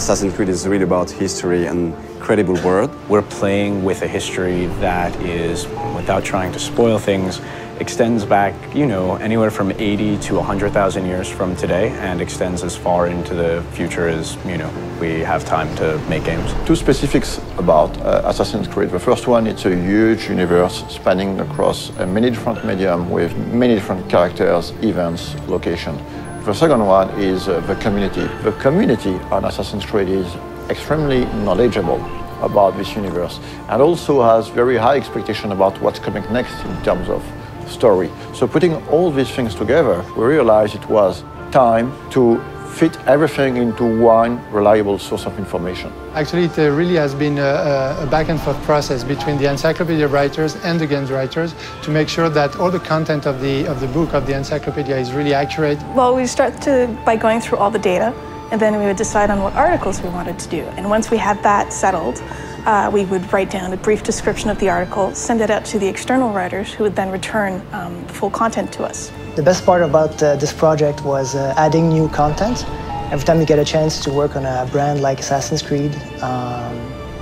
Assassin's Creed is really about history and credible world. We're playing with a history that is, without trying to spoil things, extends back, anywhere from 80 to 100,000 years from today and extends as far into the future as, we have time to make games. Two specifics about Assassin's Creed. The first one, it's a huge universe spanning across many different mediums with many different characters, events, locations. The second one is the community. The community on Assassin's Creed is extremely knowledgeable about this universe and also has very high expectation about what's coming next in terms of story. So putting all these things together, we realized it was time to fit everything into one reliable source of information. Actually, it really has been a back and forth process between the encyclopedia writers and the games writers to make sure that all the content of the book, of the encyclopedia, is really accurate. Well, we start by going through all the data, and then we would decide on what articles we wanted to do. And once we had that settled, we would write down a brief description of the article, send it out to the external writers, who would then return the full content to us. The best part about this project was adding new content. Every time you get a chance to work on a brand like Assassin's Creed,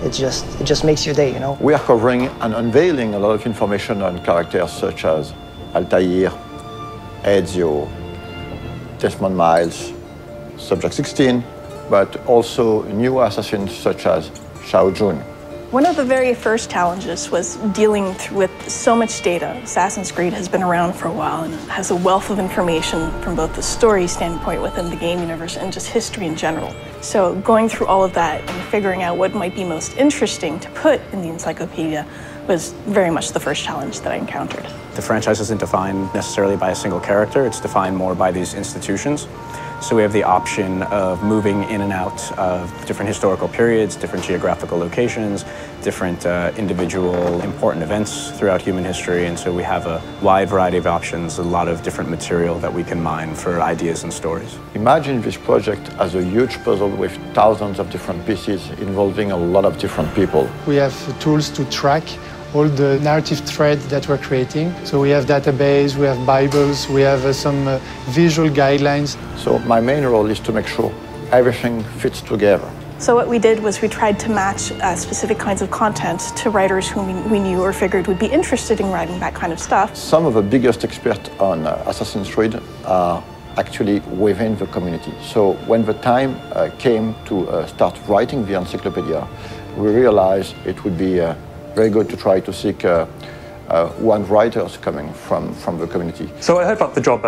it just makes your day, We are covering and unveiling a lot of information on characters such as Altair, Ezio, Desmond Miles, Subject 16, but also new assassins such as Shao Jun. One of the very first challenges was dealing with so much data. Assassin's Creed has been around for a while and has a wealth of information from both the story standpoint within the game universe and just history in general. So going through all of that and figuring out what might be most interesting to put in the encyclopedia was very much the first challenge that I encountered. The franchise isn't defined necessarily by a single character, it's defined more by these institutions. So we have the option of moving in and out of different historical periods, different geographical locations, different individual important events throughout human history. And so we have a wide variety of options, a lot of different material that we can mine for ideas and stories. Imagine this project as a huge puzzle with thousands of different pieces involving a lot of different people. We have tools to track all the narrative threads that we're creating. So we have database, we have Bibles, we have some visual guidelines. So my main role is to make sure everything fits together. So what we did was we tried to match specific kinds of content to writers whom we knew or figured would be interested in writing that kind of stuff. Some of the biggest experts on Assassin's Creed are actually within the community. So when the time came to start writing the encyclopedia, we realized it would be very good to try to seek one writers coming from the community. So I heard about the job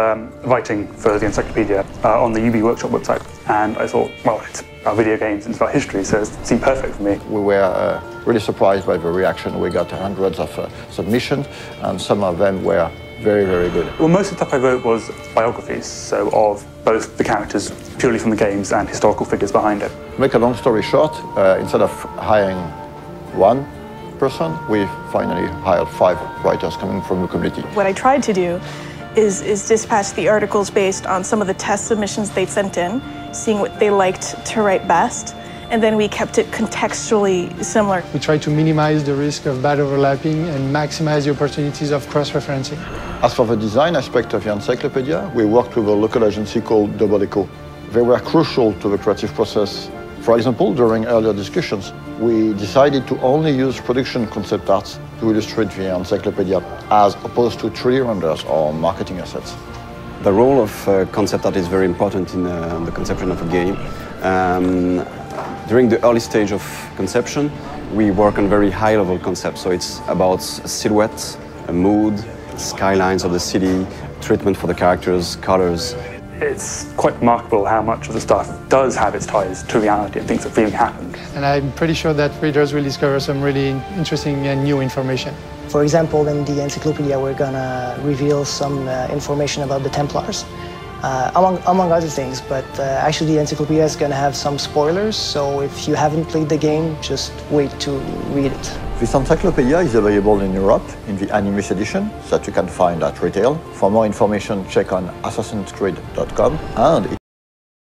writing for the encyclopedia on the UB Workshop website, and I thought, well, it's about video games and it's about history, so it seemed perfect for me. We were really surprised by the reaction. We got hundreds of submissions, and some of them were very, very good. Well, most of the stuff I wrote was biographies, so of both the characters purely from the games and historical figures behind it. To make a long story short, instead of hiring one person, we finally hired 5 writers coming from the community. What I tried to do is dispatch the articles based on some of the test submissions they'd sent in, seeing what they liked to write best, and then we kept it contextually similar. We try to minimize the risk of bad overlapping and maximize the opportunities of cross-referencing. As for the design aspect of the encyclopedia, we worked with a local agency called Double Echo. They were crucial to the creative process. For example, during earlier discussions, we decided to only use production concept arts to illustrate the encyclopedia, as opposed to 3D renders or marketing assets. The role of concept art is very important in the conception of a game. During the early stage of conception, we work on very high-level concepts. So it's about a silhouette, a mood, skylines of the city, treatment for the characters, colors. It's quite remarkable how much of the stuff does have its ties to reality and things that really happened. And I'm pretty sure that readers will discover some really interesting and new information. For example, in the encyclopedia, we're gonna reveal some information about the Templars, among other things, but actually the encyclopedia is gonna have some spoilers, so if you haven't played the game, just wait to read it. This encyclopedia is available in Europe in the Animus edition that you can find at retail. For more information, check on assassinscreed.com, and